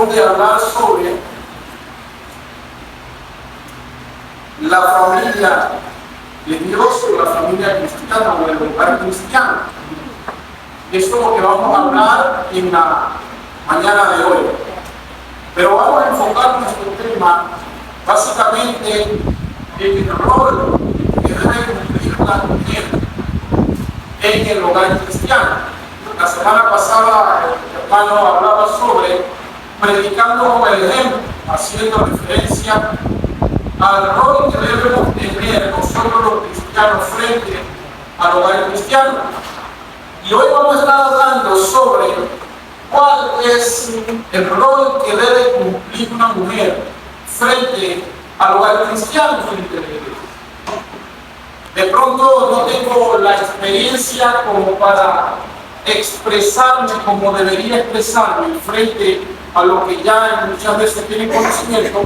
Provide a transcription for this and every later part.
corresponde hablar sobre la familia de Dios o la familia cristiana o el hogar cristiano. Esto es lo que vamos a hablar en la mañana de hoy. Pero vamos a enfocar nuestro tema básicamente en el rol que debe cumplir la mujer en el hogar cristiano. La semana pasada el hermano hablaba sobre predicando como el ejemplo, haciendo referencia al rol que debemos tener nosotros los cristianos frente al hogar cristiano. Y hoy vamos a estar hablando sobre cuál es el rol que debe cumplir una mujer frente al hogar cristiano, frente a la iglesia. De pronto no tengo la experiencia como para expresarme como debería expresarme frente a lo que ya muchas veces tienen conocimiento,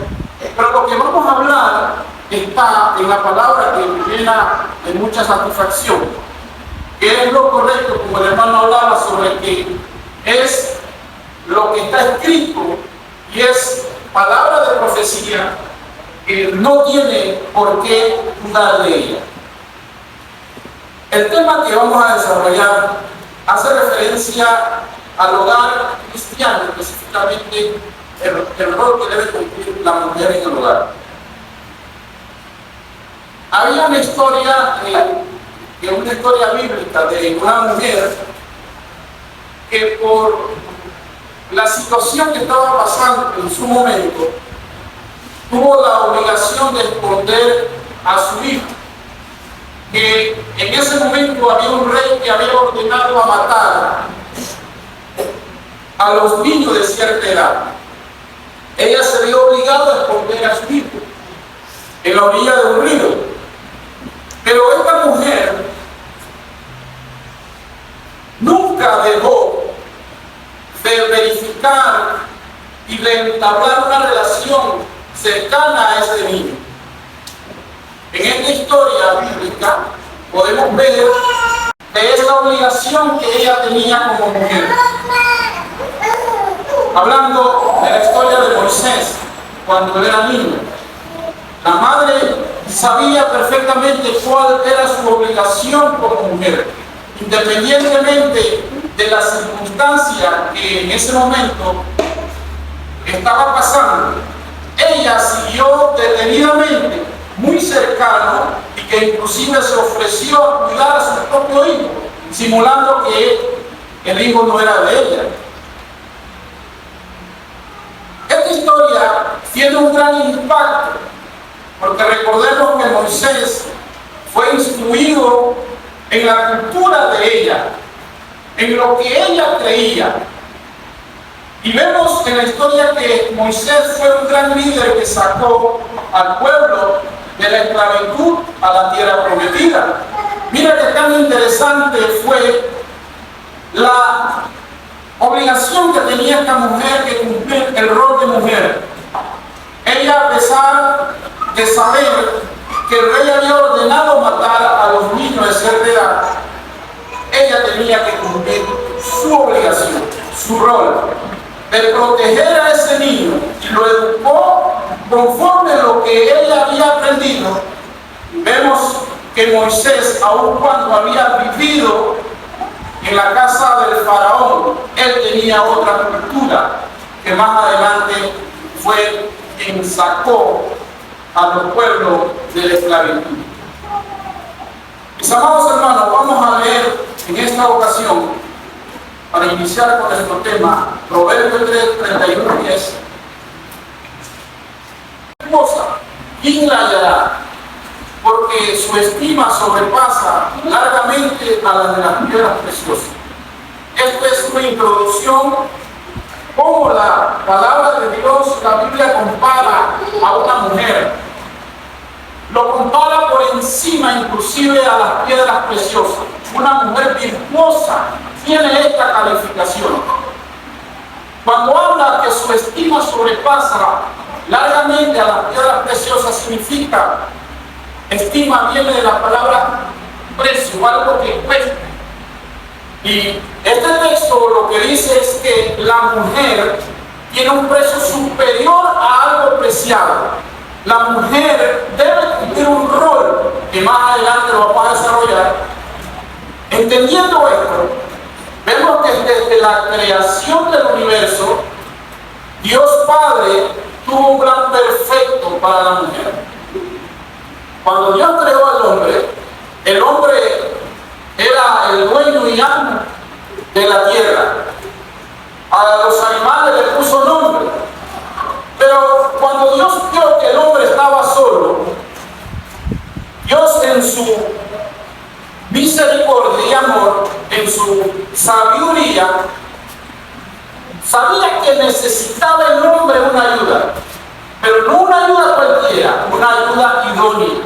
pero lo que vamos a hablar está en la palabra que me llena de mucha satisfacción, que es lo correcto, como el hermano hablaba sobre que es lo que está escrito y es palabra de profecía que no tiene por qué dudar de ella. El tema que vamos a desarrollar hace referencia al hogar cristiano, específicamente el rol que debe cumplir la mujer en el hogar. Había una historia, una historia bíblica de una mujer que por la situación que estaba pasando en su momento, tuvo la obligación de esconder a su hijo, que en ese momento había un rey que había ordenado a matar a los niños de cierta edad. Ella se vio obligada a esconder a su hijo en la orilla de un río. Pero esta mujer nunca dejó de verificar y de entablar una relación cercana a ese niño. En esta historia bíblica podemos ver que es la obligación que ella tenía como mujer. Hablando de la historia de Moisés, cuando era niño, la madre sabía perfectamente cuál era su obligación como mujer, independientemente de la circunstancia que en ese momento estaba pasando. Ella siguió detenidamente, muy cercano, y que inclusive se ofreció a cuidar a su propio hijo, simulando que el hijo no era de ella. Esta historia tiene un gran impacto, porque recordemos que Moisés fue instruido en la cultura de ella, en lo que ella creía. Y vemos en la historia que Moisés fue un gran líder que sacó al pueblo de la esclavitud a la tierra prometida. Mira que tan interesante fue la obligación que tenía esta mujer que cumplir el rol de mujer. Ella, a pesar de saber que el rey había ordenado matar a los niños de cierta edad, ella tenía que cumplir su obligación, su rol de proteger a ese niño, y lo educó conforme a lo que ella había aprendido. Vemos que Moisés, aun cuando había vivido en la casa del faraón, él tenía otra cultura que más adelante fue quien sacó a los pueblos de la esclavitud. Mis amados hermanos, vamos a leer en esta ocasión, para iniciar con nuestro tema, Proverbios 3, 31 y 10. Esposa, ¿quién la hallará? Porque su estima sobrepasa largamente a la de las piedras preciosas. Esta es una introducción, cómo la palabra de Dios, la Biblia compara a una mujer. Lo compara por encima inclusive a las piedras preciosas. Una mujer virtuosa tiene esta calificación. Cuando habla que su estima sobrepasa largamente a las piedras preciosas, significa, estima viene de la palabra precio, algo que cuesta. Y este texto lo que dice es que la mujer tiene un precio superior a algo preciado. La mujer debe cumplir un rol que más adelante lo vamos a desarrollar. Entendiendo esto, vemos que desde la creación del universo, Dios Padre tuvo un plan perfecto para la mujer. Cuando Dios creó al hombre, el hombre era el dueño y amo de la tierra. A los animales le puso nombre. Pero cuando Dios vio que el hombre estaba solo, Dios en su misericordia y amor, en su sabiduría, sabía que necesitaba el hombre una ayuda, pero no una ayuda cualquiera, una ayuda idónea.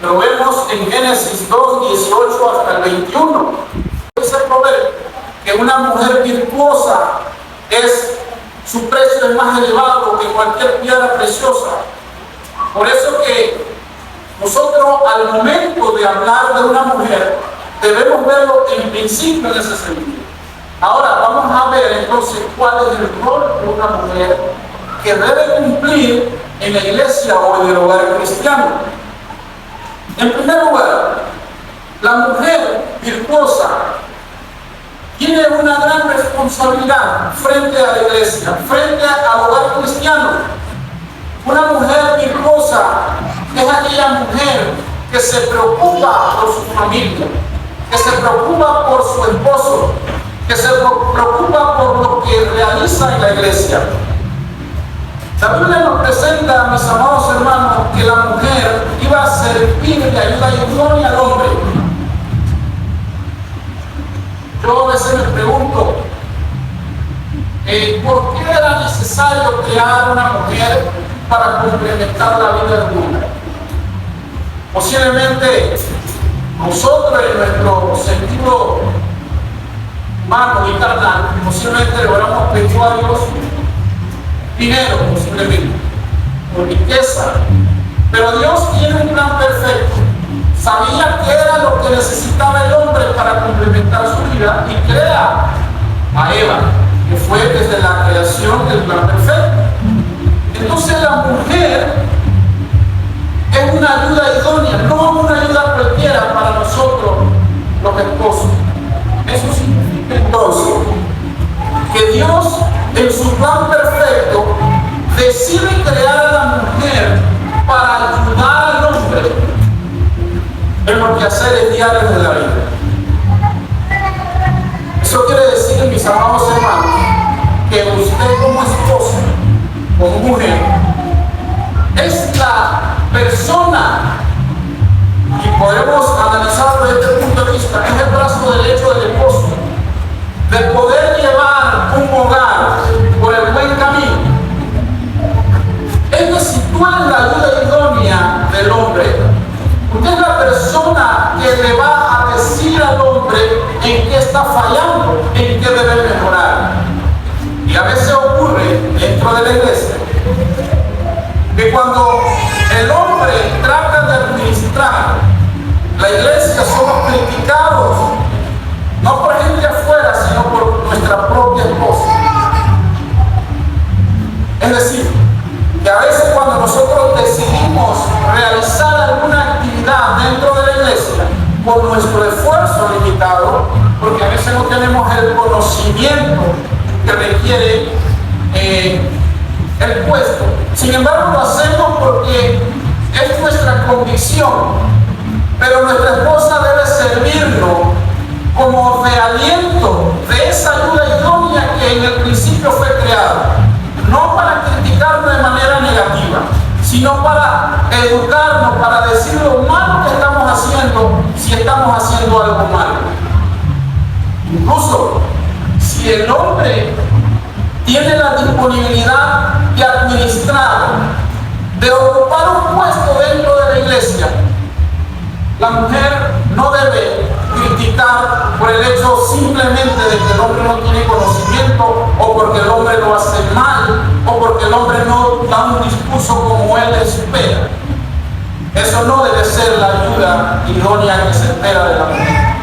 Lo vemos en Génesis 2, 18 hasta el 21. Dice el proverbio que una mujer virtuosa su precio es más elevado que cualquier piedra preciosa. Por eso que nosotros al momento de hablar de una mujer debemos verlo en principio en ese sentido. Ahora vamos a ver entonces cuál es el rol de una mujer que debe cumplir en la iglesia o en el hogar cristiano. En primer lugar, la mujer virtuosa tiene una gran responsabilidad frente a la iglesia, frente al hogar cristiano. Una mujer virtuosa es aquella mujer que se preocupa por su familia, que se preocupa por su esposo, que se preocupa por lo que realiza en la iglesia. La Biblia nos presenta, mis amados hermanos, que la mujer iba a servir de ayuda idónea al hombre. Yo a veces me pregunto, ¿por qué era necesario crear una mujer para complementar la vida del hombre? Posiblemente nosotros en nuestro sentido humano y carnal, posiblemente le hubiéramos pedido a Dios dinero, posiblemente, o riqueza, pero Dios tiene un plan perfecto. Sabía que era lo que necesitaba el hombre para complementar su vida y crea a Eva, que fue desde la creación del plan perfecto. Entonces la mujer es una ayuda idónea, no una ayuda cualquiera para nosotros los esposos. Eso significa entonces que Dios en su plan perfecto decide crear a la mujer para ayudar al hombre en los quehaceres diarios de la vida. Eso quiere decir, mis amados hermanos, que usted como esposa, como mujer, es la persona, y podemos analizarlo desde este punto de vista, es el brazo derecho del esposo, de poder llevar un hogar por el buen camino. Es decir, tú eres la ayuda idónea del hombre. Usted es la persona que le va a decir al hombre en qué está fallando, en qué debe mejorar. Y a veces ocurre dentro de la iglesia que cuando el hombre trata de administrar la iglesia, somos criticados no por gente afuera, sino por nuestra propia esposa. Es decir, que a veces cuando nosotros decidimos realizar alguna actividad dentro de la iglesia por nuestro esfuerzo limitado, porque a veces no tenemos el conocimiento que requiere el puesto, sin embargo lo hacemos porque es nuestra convicción, pero nuestra esposa debe servirnos como de aliento, de esa ayuda idónea que en el principio fue creada, no para criticarnos de manera negativa, sino para educarnos, para decir lo malo que estamos haciendo, si estamos haciendo algo malo. Incluso si el hombre tiene la disponibilidad de administrar, de ocupar un puesto dentro de la iglesia, la mujer no debe criticar por el hecho simplemente de que el hombre no tiene conocimiento, o porque el hombre lo hace mal, o porque el hombre no da un discurso como él espera. Eso no debe ser la ayuda idónea que se espera de la mujer.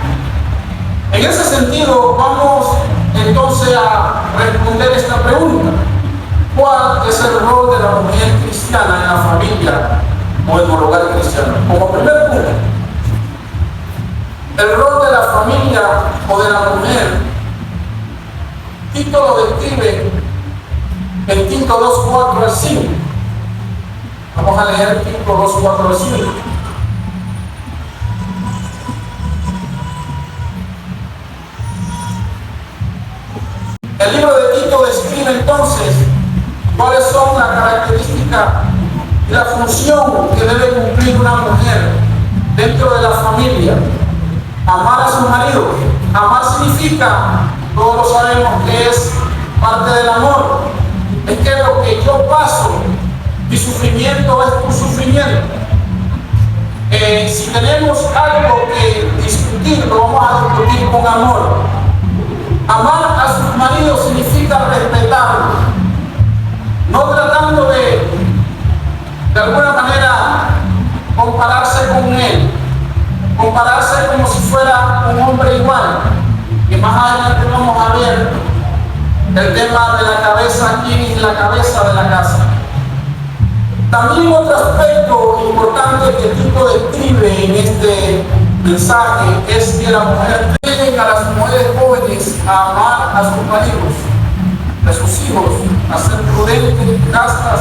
En ese sentido, vamos entonces a responder esta pregunta. el rol de la mujer cristiana en la familia o en el hogar cristiano? Como primer punto, el rol de la familia o de la mujer, Tito lo describe en Tito 2, 4 al 5. Vamos a leer Tito 2, 4 al 5. El libro de Tito describe entonces cuáles son las características y la función que debe cumplir una mujer dentro de la familia. Amar a sus maridos. Amar significa, todos lo sabemos, que es parte del amor. Es que lo que yo paso, mi sufrimiento es tu sufrimiento. Si tenemos algo que discutir, lo vamos a discutir con amor. Amar a sus maridos significa respetarlo, no tratando de alguna manera compararse con él, compararse como si fuera un hombre igual, que más adelante vamos a ver el tema de la cabeza, quién es la cabeza de la casa. También otro aspecto importante que Tito describe en este mensaje es que la mujer debe a las mujeres jóvenes a amar a sus maridos, a sus hijos, a ser prudentes, castas,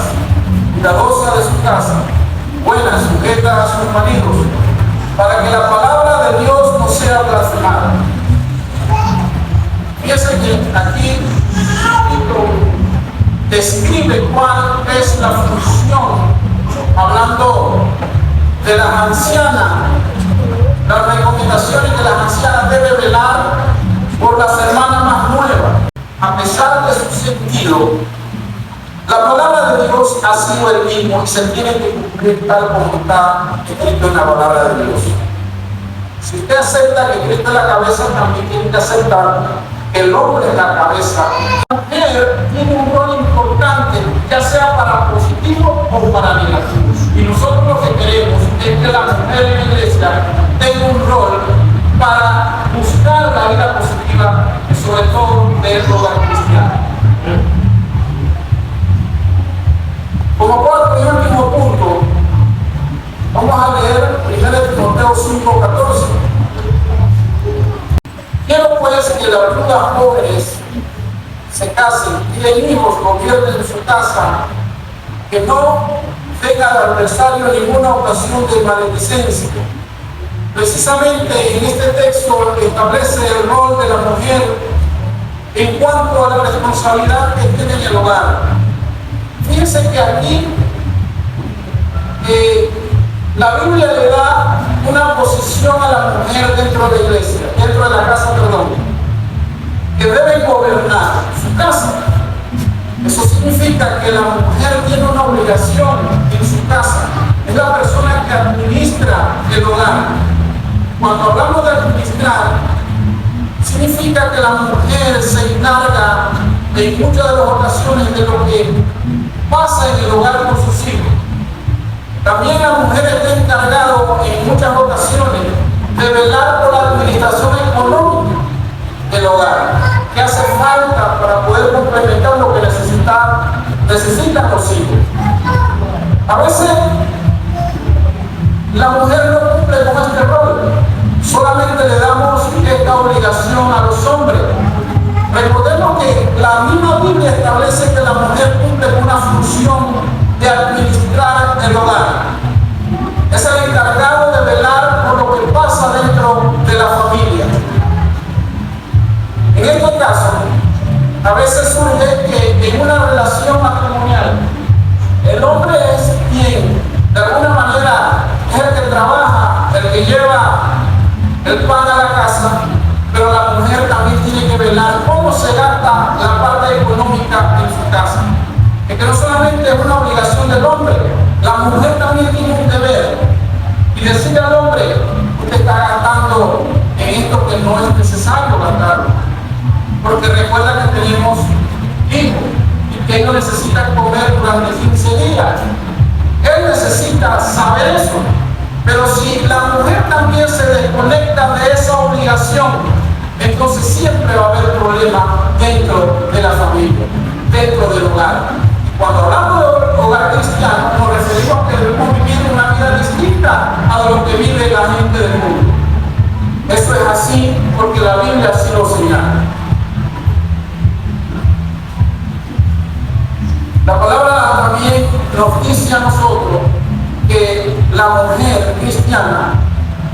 cuidadosas de su casa, buenas, sujetas a sus maridos, para que la palabra de Dios no sea blasfemada. Fíjense que aquí Tito describe cuál es la función, hablando de las ancianas, las recomendaciones que las ancianas deben velar por las hermanas más nuevas. A pesar de su sentido, la palabra de Dios ha sido el mismo y se tiene que cumplir tal como está escrito en la palabra de Dios. Si usted acepta que Cristo es la cabeza, también tiene que aceptar que el hombre es la cabeza. La mujer tiene un rol importante, ya sea para positivo o para negativo. Y nosotros lo que queremos es que la mujer en la iglesia tenga un rol para buscar la vida positiva, sobre todo del hogar cristiano. Como cuarto y último punto, vamos a leer 1 Timoteo 5:14. Quiero pues que las viudas jóvenes se casen y de hijos gobiernen su casa, que no tenga al adversario ninguna ocasión de maledicencia. Precisamente en este texto establece el rol de la mujer en cuanto a la responsabilidad que tiene en el hogar. Fíjense que aquí la Biblia le da una posición a la mujer dentro de la iglesia, dentro de la casa, que debe gobernar su casa. Eso significa que la mujer tiene una obligación en su casa. Es la persona que administra el hogar. Cuando hablamos de administrar, significa que la mujer se encarga en muchas de las ocasiones de lo que pasa en el hogar con sus hijos. También la mujer está encargada en muchas ocasiones de velar por la administración económica del hogar, que hace falta para poder complementar lo que necesitan los hijos. A veces la mujer no cumple con este rol, solamente le damos esta obligación a los hombres. Recordemos que la misma Biblia establece que la mujer cumple con una función de administrar el hogar. Es el encargado de velar por lo que pasa dentro de la familia. En este caso, a veces surge que en una relación matrimonial, el hombre es quien, de alguna manera, es el que trabaja, el que lleva el pan a la casa, pero la mujer también tiene que velar cómo se gasta la parte económica en su casa. Es que no solamente es una obligación del hombre, la mujer también tiene un deber. Y decirle al hombre, usted está gastando en esto que no es necesario gastarlo. Porque recuerda que tenemos hijos y que ellos necesitan comer durante 15 días. Él necesita saber eso. Pero si la mujer también se desconecta de esa obligación, entonces siempre va a haber problemas dentro de la familia, dentro del hogar. Cuando hablamos la gente del mundo. Eso es así porque la Biblia así lo señala. La palabra también nos dice a nosotros que la mujer cristiana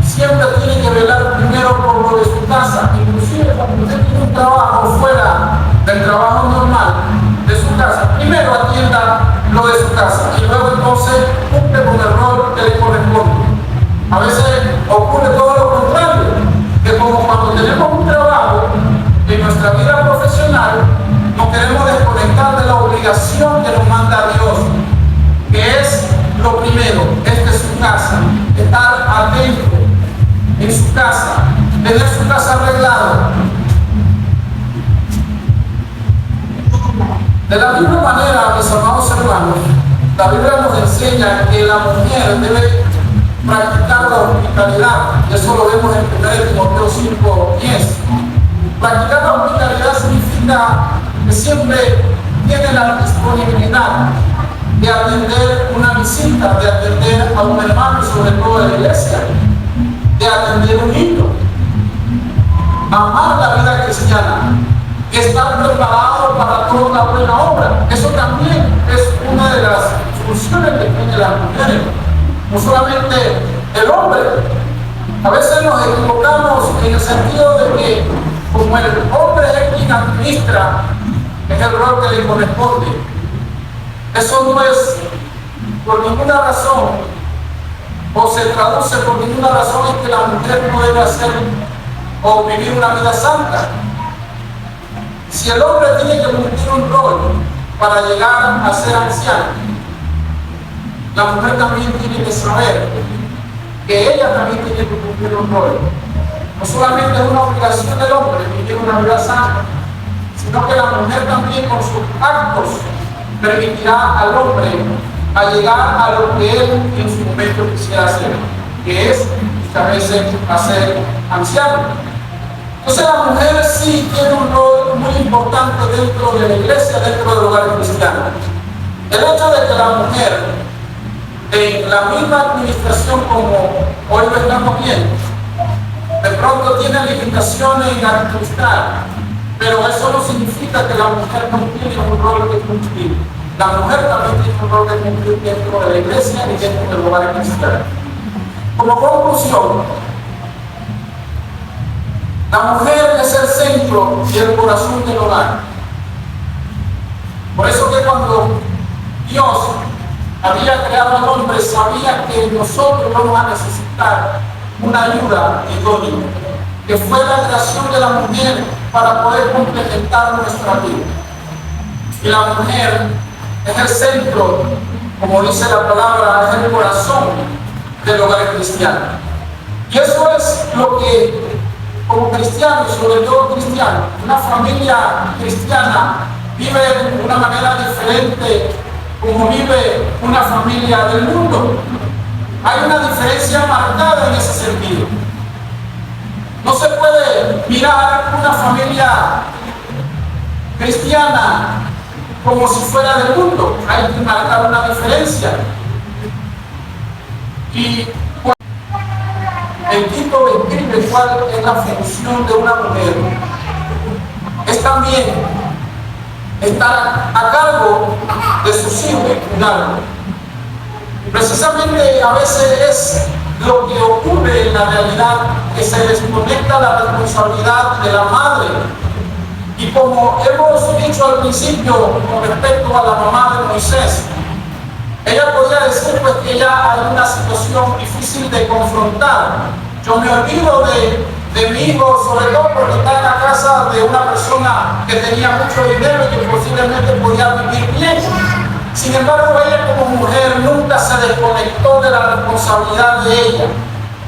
siempre tiene que velar primero por lo de su casa, inclusive cuando usted tiene un trabajo fuera del trabajo normal de su casa, primero atienda lo de su casa y luego entonces cumple con el rol que le corresponde. A veces ocurre todo lo contrario, que como cuando tenemos un trabajo en nuestra vida profesional, nos queremos desconectar de la obligación que nos manda Dios, que es lo primero, es de su casa, estar atento en su casa, tener su casa arreglada. De la misma manera, mis amados hermanos, la Biblia nos enseña que la mujer debe practicar la hospitalidad, y eso lo vemos en 1 Timoteo 5:10. Practicar la hospitalidad significa que siempre tiene la disponibilidad de atender una visita, de atender a un hermano y sobre todo a la iglesia, de atender a un niño. Amar la vida cristiana, estar preparado para toda la buena obra. Eso también es una de las funciones que tiene las mujeres, no solamente el hombre. A veces nos equivocamos en el sentido de que como el hombre es quien administra, es el rol que le corresponde. Eso no es por ninguna razón, o se traduce por ninguna razón en que la mujer no debe hacer o vivir una vida santa. Si el hombre tiene que cumplir un rol para llegar a ser anciano, la mujer también tiene que saber que ella también tiene que cumplir un rol. No solamente es una obligación del hombre vivir una vida santa, sino que la mujer también con sus actos permitirá al hombre a llegar a lo que él en su momento quisiera hacer, que es muchas veces hacer anciano. Entonces la mujer sí tiene un rol muy importante dentro de la iglesia, dentro del hogar cristiano. El hecho de que la mujer en la misma administración como hoy lo estamos viendo, de pronto tiene limitaciones en administrar, pero eso no significa que la mujer no tiene un rol que cumplir. La mujer también tiene un rol que cumplir dentro de la iglesia y dentro del hogar cristiano. Como conclusión, la mujer es el centro y el corazón del hogar. Por eso que cuando Dios había creado al hombre, sabía que nosotros vamos a necesitar una ayuda idónea, que fue la creación de la mujer para poder complementar nuestra vida. Y la mujer es el centro, como dice la palabra, es el corazón del hogar cristiano. Y eso es lo que, como cristianos, sobre todo cristianos, una familia cristiana vive de una manera diferente como vive una familia del mundo. Hay una diferencia marcada en ese sentido. No se puede mirar una familia cristiana como si fuera del mundo. Hay que marcar una diferencia. Y el Tito describe cuál es la función de una mujer. Es también estar a cargo de sus hijos y cuidarlos. Precisamente a veces es lo que ocurre en la realidad, que se desconecta la responsabilidad de la madre. Y como hemos dicho al principio con respecto a la mamá de Moisés, ella podría decir pues que ya hay una situación difícil de confrontar. Yo me olvido de mi hijo, sobre todo porque está en la casa de una persona que tenía mucho dinero y que posiblemente podía vivir bien. Sin embargo, ella como mujer nunca se desconectó de la responsabilidad de ella.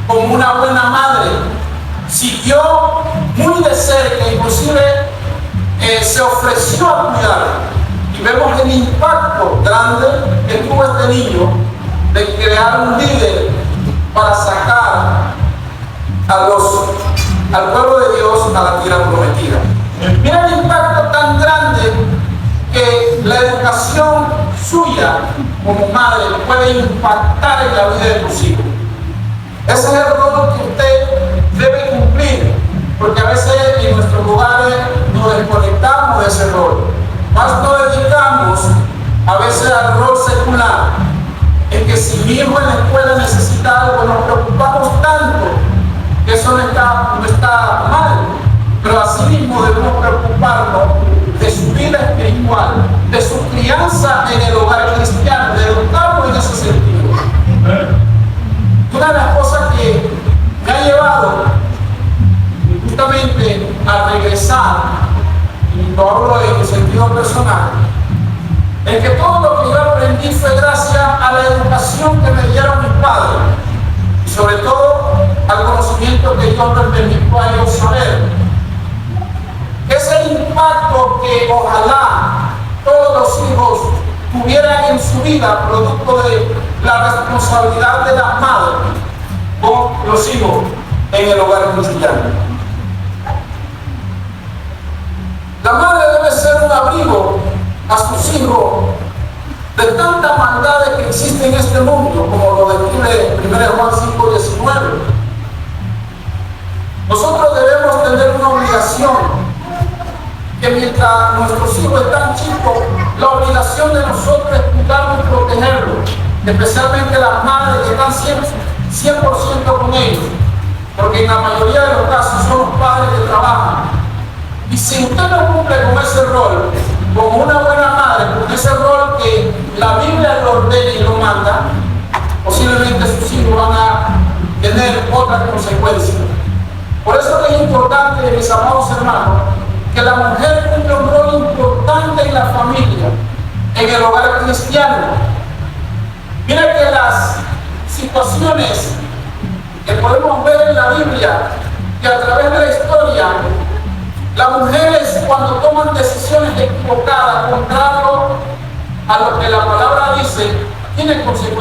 Como una buena madre, siguió muy de cerca, inclusive se ofreció a cuidarla. Y vemos el impacto grande que tuvo este niño de crear un líder para sacar al pueblo de Dios a la tierra prometida. Mira el impacto tan grande que la educación suya como madre puede impactar en la vida de tus hijos. Ese es el rol que usted debe cumplir, porque a veces en nuestros lugares nos desconectamos de ese rol. Más nos dedicamos a veces al rol secular, en que si mi hijo en la escuela necesita algo, nos preocupamos tanto que eso no está mal, pero asimismo debemos preocuparnos de su vida espiritual, de su crianza en el hogar cristiano, de educarlo en ese sentido. Una de las cosas que me ha llevado justamente a regresar, y lo hablo en el sentido personal, es que todo lo que yo aprendí fue gracias a la educación que me dieron mis padres, y sobre todo al conocimiento que Dios me permitió a ellos saber. Es el impacto que ojalá todos los hijos tuvieran en su vida, producto de la responsabilidad de las madres con los hijos en el hogar cristiano. La madre debe ser un abrigo a sus hijos de tantas maldades que existen en este mundo, como lo describe 1 Juan 5:19. Nosotros debemos tener una obligación, que mientras nuestros hijos están chicos, la obligación de nosotros es cuidarlos y protegerlos, especialmente las madres que están 100% con ellos, porque en la mayoría de los casos son los padres que trabajan. Y si usted no cumple con ese rol, como una buena madre, con ese rol que la Biblia lo ordena y lo manda, posiblemente sus hijos van a tener otras consecuencias. Por eso es importante, mis amados hermanos, que la mujer cumple un rol importante en la familia, en el hogar cristiano. Mira que las situaciones que podemos ver en la Biblia, que a través de la historia, las mujeres cuando toman decisiones equivocadas, contrario a lo que la palabra dice, tienen consecuencias.